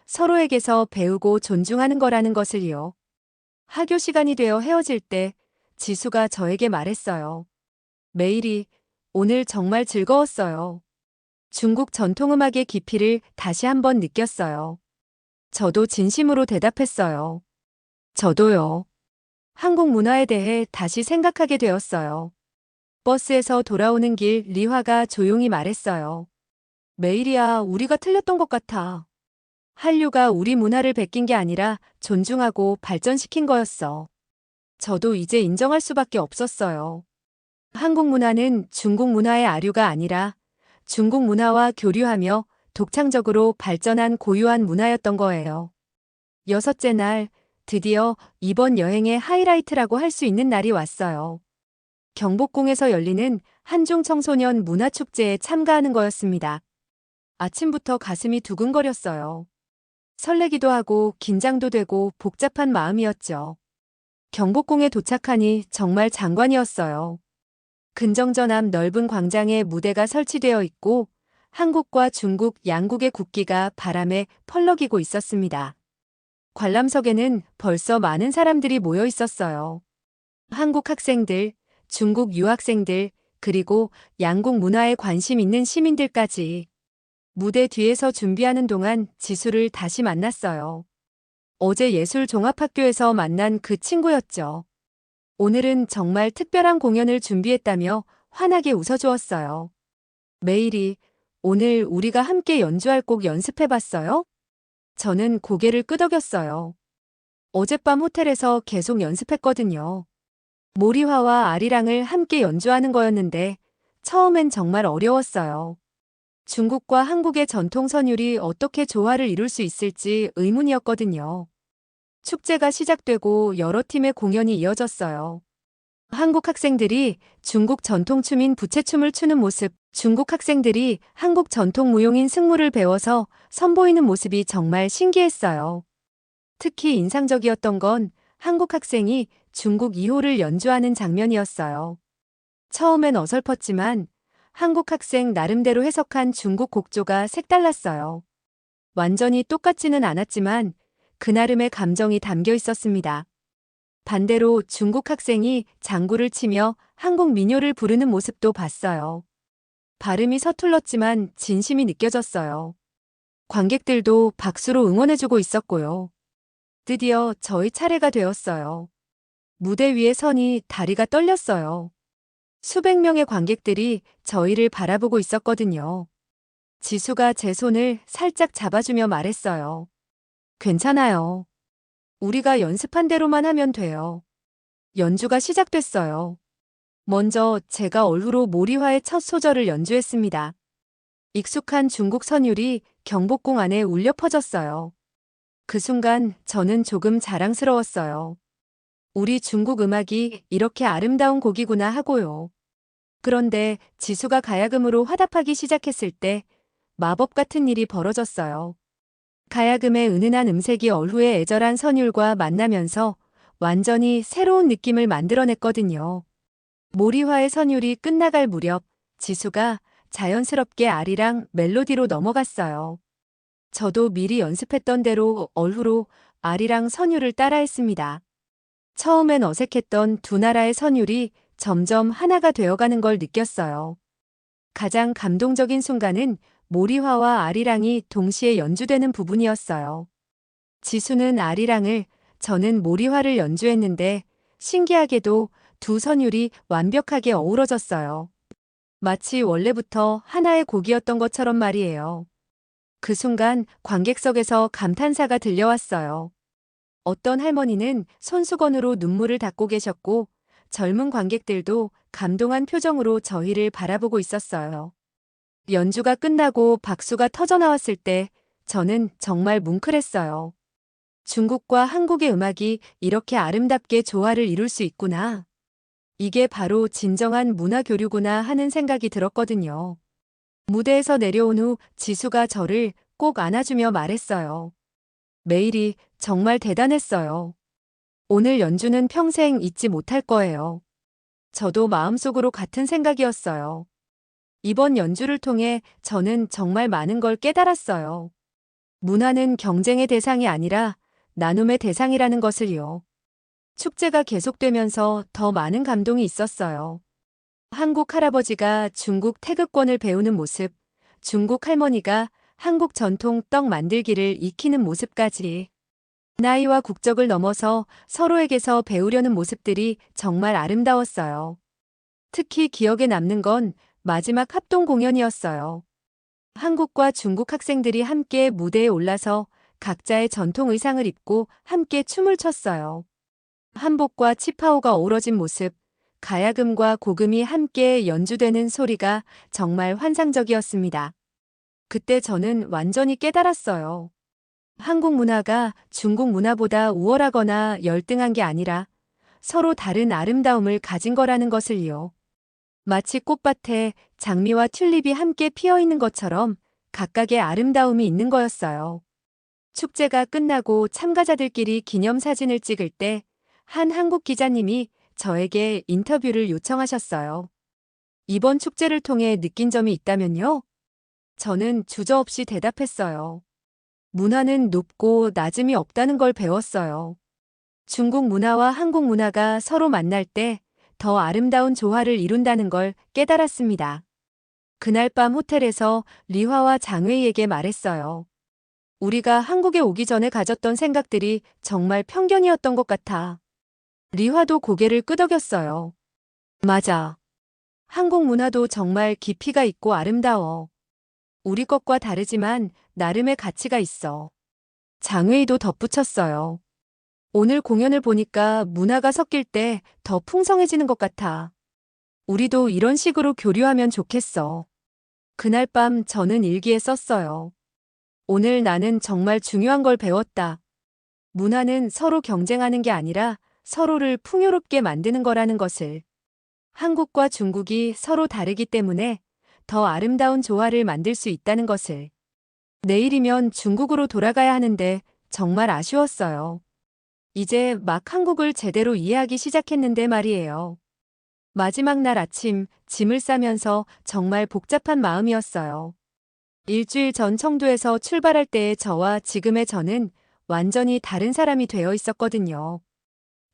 서로에게서 배우고 존중하는 거라는 것을요. 하교 시간이 되어 헤어질 때 지수가 저에게 말했어요. 매일이 오늘 정말 즐거웠어요. 중국 전통음악의 깊이를 다시 한번 느꼈어요. 저도 진심으로 대답했어요. 저도요. 한국 문화에 대해 다시 생각하게 되었어요. 버스에서 돌아오는 길 리화가 조용히 말했어요. 매일이야 우리가 틀렸던 것 같아. 한류가 우리 문화를 베낀 게 아니라 존중하고 발전시킨 거였어. 저도 이제 인정할 수밖에 없었어요. 한국 문화는 중국 문화의 아류가 아니라 중국 문화와 교류하며 독창적으로 발전한 고유한 문화였던 거예요. 여섯째 날, 드디어 이번 여행의 하이라이트라고 할 수 있는 날이 왔어요. 경복궁에서 열리는 한중 청소년 문화축제에 참가하는 거였습니다. 아침부터 가슴이 두근거렸어요. 설레기도 하고 긴장도 되고 복잡한 마음이었죠. 경복궁에 도착하니 정말 장관이었어요. 근정전 앞 넓은 광장에 무대가 설치되어 있고 한국과 중국 양국의 국기가 바람에 펄럭이고 있었습니다. 관람석에는 벌써 많은 사람들이 모여 있었어요. 한국 학생들, 중국 유학생들, 그리고 양국 문화에 관심 있는 시민들까지. 무대 뒤에서 준비하는 동안 지수를 다시 만났어요. 어제 예술종합학교에서 만난 그 친구였죠. 오늘은 정말 특별한 공연을 준비했다며 환하게 웃어주었어요. 매일이 오늘 우리가 함께 연주할 곡 연습해봤어요? 저는 고개를 끄덕였어요. 어젯밤 호텔에서 계속 연습했거든요. 모리화와 아리랑을 함께 연주하는 거였는데 처음엔 정말 어려웠어요. 중국과 한국의 전통 선율이 어떻게 조화를 이룰 수 있을지 의문이었거든요. 축제가 시작되고 여러 팀의 공연이 이어졌어요. 한국 학생들이 중국 전통춤인 부채춤을 추는 모습, 중국 학생들이 한국 전통 무용인 승무를 배워서 선보이는 모습이 정말 신기했어요. 특히 인상적이었던 건 한국 학생이 중국 2호를 연주하는 장면이었어요. 처음엔 어설펐지만 한국 학생 나름대로 해석한 중국 곡조가 색달랐어요. 완전히 똑같지는 않았지만 그 나름의 감정이 담겨 있었습니다. 반대로 중국 학생이 장구를 치며 한국 민요를 부르는 모습도 봤어요. 발음이 서툴렀지만 진심이 느껴졌어요. 관객들도 박수로 응원해주고 있었고요. 드디어 저희 차례가 되었어요. 무대 위에 서니 다리가 떨렸어요. 수백 명의 관객들이 저희를 바라보고 있었거든요. 지수가 제 손을 살짝 잡아주며 말했어요. 괜찮아요. 우리가 연습한 대로만 하면 돼요. 연주가 시작됐어요. 먼저 제가 얼후로 모리화의 첫 소절을 연주했습니다. 익숙한 중국 선율이 경복궁 안에 울려 퍼졌어요. 그 순간 저는 조금 자랑스러웠어요. 우리 중국 음악이 이렇게 아름다운 곡이구나 하고요. 그런데 지수가 가야금으로 화답하기 시작했을 때 마법 같은 일이 벌어졌어요. 가야금의 은은한 음색이 얼후의 애절한 선율과 만나면서 완전히 새로운 느낌을 만들어냈거든요. 모리화의 선율이 끝나갈 무렵 지수가 자연스럽게 아리랑 멜로디로 넘어갔어요. 저도 미리 연습했던 대로 얼후로 아리랑 선율을 따라했습니다. 처음엔 어색했던 두 나라의 선율이 점점 하나가 되어가는 걸 느꼈어요. 가장 감동적인 순간은 모리화와 아리랑이 동시에 연주되는 부분이었어요. 지수는 아리랑을, 저는 모리화를 연주했는데 신기하게도 두 선율이 완벽하게 어우러졌어요. 마치 원래부터 하나의 곡이었던 것처럼 말이에요. 그 순간 관객석에서 감탄사가 들려왔어요. 어떤 할머니는 손수건으로 눈물을 닦고 계셨고 젊은 관객들도 감동한 표정으로 저희를 바라보고 있었어요. 연주가 끝나고 박수가 터져나왔을 때 저는 정말 뭉클했어요. 중국과 한국의 음악이 이렇게 아름답게 조화를 이룰 수 있구나. 이게 바로 진정한 문화 교류구나 하는 생각이 들었거든요. 무대에서 내려온 후 지수가 저를 꼭 안아주며 말했어요. 매일이 정말 대단했어요. 오늘 연주는 평생 잊지 못할 거예요. 저도 마음속으로 같은 생각이었어요. 이번 연주를 통해 저는 정말 많은 걸 깨달았어요. 문화는 경쟁의 대상이 아니라 나눔의 대상이라는 것을요. 축제가 계속되면서 더 많은 감동이 있었어요. 한국 할아버지가 중국 태극권을 배우는 모습, 중국 할머니가 한국 전통 떡 만들기를 익히는 모습까지 나이와 국적을 넘어서 서로에게서 배우려는 모습들이 정말 아름다웠어요. 특히 기억에 남는 건 마지막 합동 공연이었어요. 한국과 중국 학생들이 함께 무대에 올라서 각자의 전통 의상을 입고 함께 춤을 췄어요. 한복과 치파오가 어우러진 모습, 가야금과 고금이 함께 연주되는 소리가 정말 환상적이었습니다. 그때 저는 완전히 깨달았어요. 한국 문화가 중국 문화보다 우월하거나 열등한 게 아니라 서로 다른 아름다움을 가진 거라는 것을요. 마치 꽃밭에 장미와 튤립이 함께 피어 있는 것처럼 각각의 아름다움이 있는 거였어요. 축제가 끝나고 참가자들끼리 기념사진을 찍을 때 한 한국 기자님이 저에게 인터뷰를 요청하셨어요. 이번 축제를 통해 느낀 점이 있다면요? 저는 주저없이 대답했어요. 문화는 높고 낮음이 없다는 걸 배웠어요. 중국 문화와 한국 문화가 서로 만날 때 더 아름다운 조화를 이룬다는 걸 깨달았습니다. 그날 밤 호텔에서 리화와 장웨이에게 말했어요. 우리가 한국에 오기 전에 가졌던 생각들이 정말 편견이었던 것 같아. 리화도 고개를 끄덕였어요. 맞아. 한국 문화도 정말 깊이가 있고 아름다워. 우리 것과 다르지만 나름의 가치가 있어. 장웨이도 덧붙였어요. 오늘 공연을 보니까 문화가 섞일 때 더 풍성해지는 것 같아. 우리도 이런 식으로 교류하면 좋겠어. 그날 밤 저는 일기에 썼어요. 오늘 나는 정말 중요한 걸 배웠다. 문화는 서로 경쟁하는 게 아니라 서로를 풍요롭게 만드는 거라는 것을. 한국과 중국이 서로 다르기 때문에 더 아름다운 조화를 만들 수 있다는 것을. 내일이면 중국으로 돌아가야 하는데 정말 아쉬웠어요. 이제 막 한국을 제대로 이해하기 시작했는데 말이에요. 마지막 날 아침 짐을 싸면서 정말 복잡한 마음이었어요. 일주일 전 청두에서 출발할 때의 저와 지금의 저는 완전히 다른 사람이 되어 있었거든요.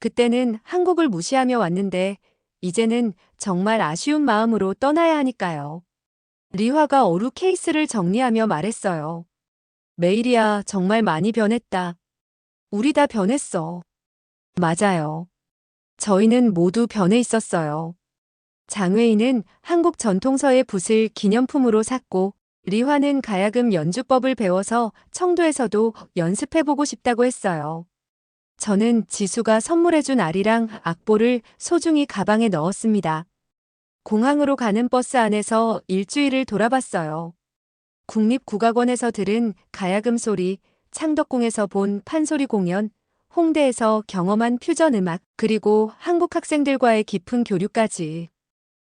그때는 한국을 무시하며 왔는데 이제는 정말 아쉬운 마음으로 떠나야 하니까요. 리화가 어루 케이스를 정리하며 말했어요. 메일이야, 정말 많이 변했다. 우리 다 변했어. 맞아요. 저희는 모두 변해 있었어요. 장웨이는 한국 전통서의 붓을 기념품으로 샀고, 리화는 가야금 연주법을 배워서 청도에서도 연습해보고 싶다고 했어요. 저는 지수가 선물해준 아리랑 악보를 소중히 가방에 넣었습니다. 공항으로 가는 버스 안에서 일주일을 돌아봤어요. 국립국악원에서 들은 가야금 소리, 창덕궁에서 본 판소리 공연, 홍대에서 경험한 퓨전 음악, 그리고 한국 학생들과의 깊은 교류까지.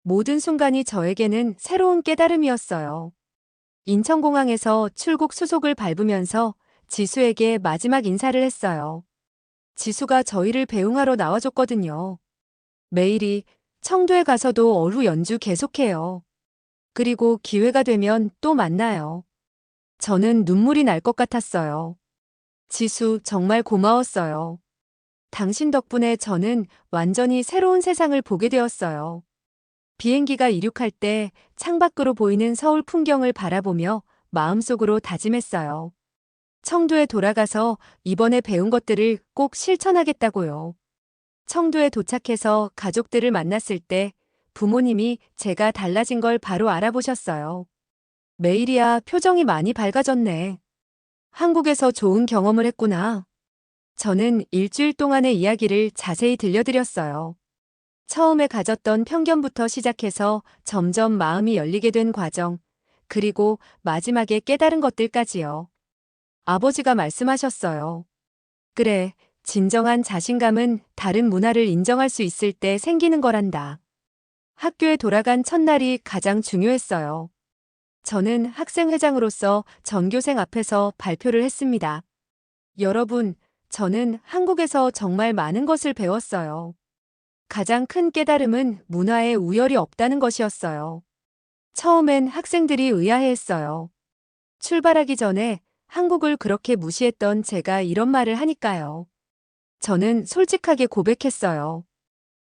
모든 순간이 저에게는 새로운 깨달음이었어요. 인천공항에서 출국 수속을 밟으면서 지수에게 마지막 인사를 했어요. 지수가 저희를 배웅하러 나와줬거든요. 매일이 청도에 가서도 어루 연주 계속해요. 그리고 기회가 되면 또 만나요. 저는 눈물이 날 것 같았어요. 지수, 정말 고마웠어요. 당신 덕분에 저는 완전히 새로운 세상을 보게 되었어요. 비행기가 이륙할 때 창밖으로 보이는 서울 풍경을 바라보며 마음속으로 다짐했어요. 청두에 돌아가서 이번에 배운 것들을 꼭 실천하겠다고요. 청두에 도착해서 가족들을 만났을 때 부모님이 제가 달라진 걸 바로 알아보셨어요. 메일이야, 표정이 많이 밝아졌네. 한국에서 좋은 경험을 했구나. 저는 일주일 동안의 이야기를 자세히 들려드렸어요. 처음에 가졌던 편견부터 시작해서 점점 마음이 열리게 된 과정, 그리고 마지막에 깨달은 것들까지요. 아버지가 말씀하셨어요. 그래, 진정한 자신감은 다른 문화를 인정할 수 있을 때 생기는 거란다. 학교에 돌아간 첫날이 가장 중요했어요. 저는 학생회장으로서 전교생 앞에서 발표를 했습니다. 여러분, 저는 한국에서 정말 많은 것을 배웠어요. 가장 큰 깨달음은 문화에 우열이 없다는 것이었어요. 처음엔 학생들이 의아해했어요. 출발하기 전에 한국을 그렇게 무시했던 제가 이런 말을 하니까요. 저는 솔직하게 고백했어요.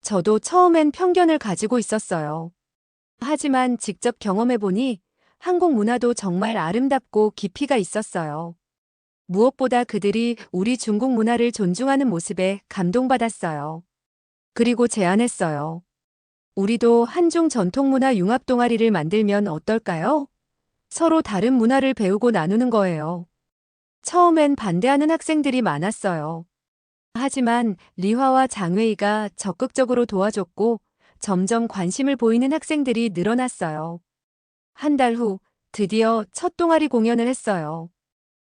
저도 처음엔 편견을 가지고 있었어요. 하지만 직접 경험해보니 한국 문화도 정말 아름답고 깊이가 있었어요. 무엇보다 그들이 우리 중국 문화를 존중하는 모습에 감동받았어요. 그리고 제안했어요. 우리도 한중 전통문화 융합 동아리를 만들면 어떨까요? 서로 다른 문화를 배우고 나누는 거예요. 처음엔 반대하는 학생들이 많았어요. 하지만 리화와 장웨이가 적극적으로 도와줬고 점점 관심을 보이는 학생들이 늘어났어요. 한 달 후 드디어 첫 동아리 공연을 했어요.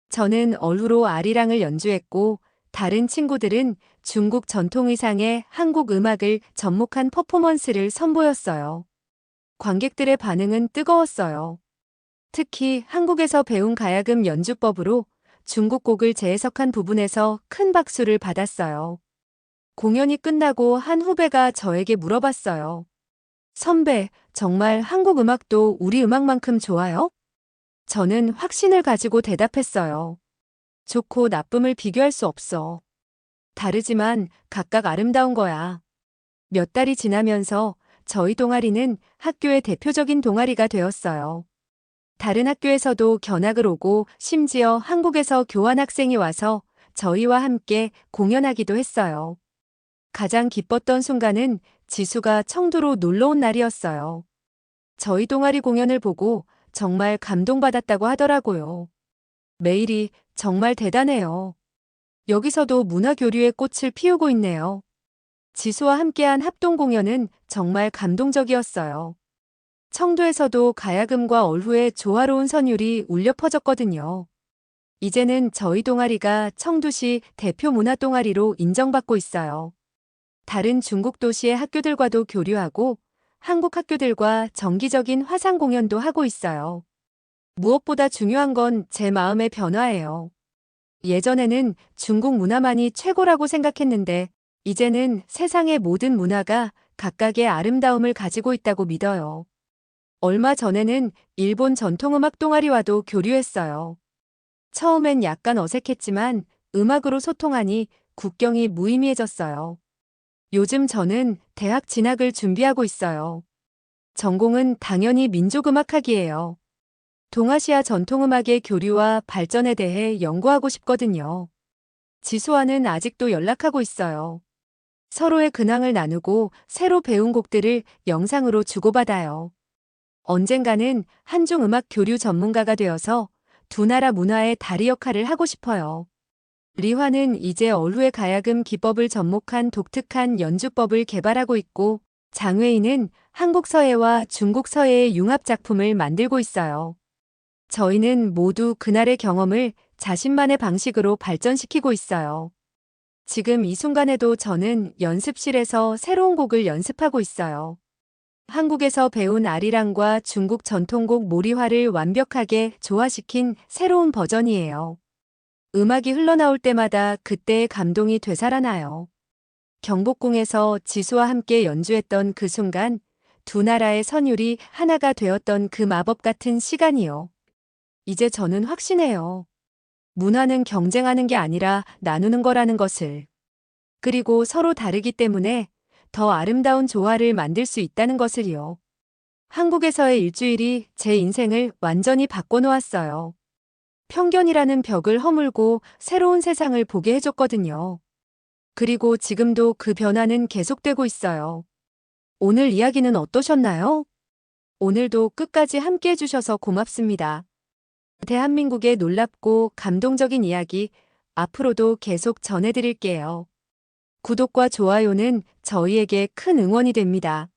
저는 얼후로 아리랑을 연주했고 다른 친구들은 중국 전통 의상에 한국 음악을 접목한 퍼포먼스를 선보였어요. 관객들의 반응은 뜨거웠어요. 특히 한국에서 배운 가야금 연주법으로 중국 곡을 재해석한 부분에서 큰 박수를 받았어요. 공연이 끝나고 한 후배가 저에게 물어봤어요. 선배, 정말 한국 음악도 우리 음악만큼 좋아요? 저는 확신을 가지고 대답했어요. 좋고 나쁨을 비교할 수 없어. 다르지만 각각 아름다운 거야. 몇 달이 지나면서 저희 동아리는 학교의 대표적인 동아리가 되었어요. 다른 학교에서도 견학을 오고 심지어 한국에서 교환학생이 와서 저희와 함께 공연하기도 했어요. 가장 기뻤던 순간은 지수가 청두로 놀러 온 날이었어요. 저희 동아리 공연을 보고 정말 감동받았다고 하더라고요. 매일이 정말 대단해요. 여기서도 문화교류의 꽃을 피우고 있네요. 지수와 함께한 합동 공연은 정말 감동적이었어요. 청도에서도 가야금과 얼후의 조화로운 선율이 울려 퍼졌거든요. 이제는 저희 동아리가 청두시 대표 문화 동아리로 인정받고 있어요. 다른 중국 도시의 학교들과도 교류하고 한국 학교들과 정기적인 화상 공연도 하고 있어요. 무엇보다 중요한 건 제 마음의 변화예요. 예전에는 중국 문화만이 최고라고 생각했는데 이제는 세상의 모든 문화가 각각의 아름다움을 가지고 있다고 믿어요. 얼마 전에는 일본 전통음악 동아리와도 교류했어요. 처음엔 약간 어색했지만 음악으로 소통하니 국경이 무의미해졌어요. 요즘 저는 대학 진학을 준비하고 있어요. 전공은 당연히 민족음악학이에요. 동아시아 전통음악의 교류와 발전에 대해 연구하고 싶거든요. 지수와는 아직도 연락하고 있어요. 서로의 근황을 나누고 새로 배운 곡들을 영상으로 주고받아요. 언젠가는 한중 음악 교류 전문가가 되어서 두 나라 문화의 다리 역할을 하고 싶어요. 리화는 이제 얼후의 가야금 기법을 접목한 독특한 연주법을 개발하고 있고 장웨이는 한국 서예와 중국 서예의 융합 작품을 만들고 있어요. 저희는 모두 그날의 경험을 자신만의 방식으로 발전시키고 있어요. 지금 이 순간에도 저는 연습실에서 새로운 곡을 연습하고 있어요. 한국에서 배운 아리랑과 중국 전통곡 모리화를 완벽하게 조화시킨 새로운 버전이에요. 음악이 흘러나올 때마다 그때의 감동이 되살아나요. 경복궁에서 지수와 함께 연주했던 그 순간, 두 나라의 선율이 하나가 되었던 그 마법 같은 시간이요. 이제 저는 확신해요. 문화는 경쟁하는 게 아니라 나누는 거라는 것을. 그리고 서로 다르기 때문에 더 아름다운 조화를 만들 수 있다는 것을요. 한국에서의 일주일이 제 인생을 완전히 바꿔놓았어요. 편견이라는 벽을 허물고 새로운 세상을 보게 해줬거든요. 그리고 지금도 그 변화는 계속되고 있어요. 오늘 이야기는 어떠셨나요? 오늘도 끝까지 함께 해주셔서 고맙습니다. 대한민국의 놀랍고 감동적인 이야기 앞으로도 계속 전해드릴게요. 구독과 좋아요는 저희에게 큰 응원이 됩니다.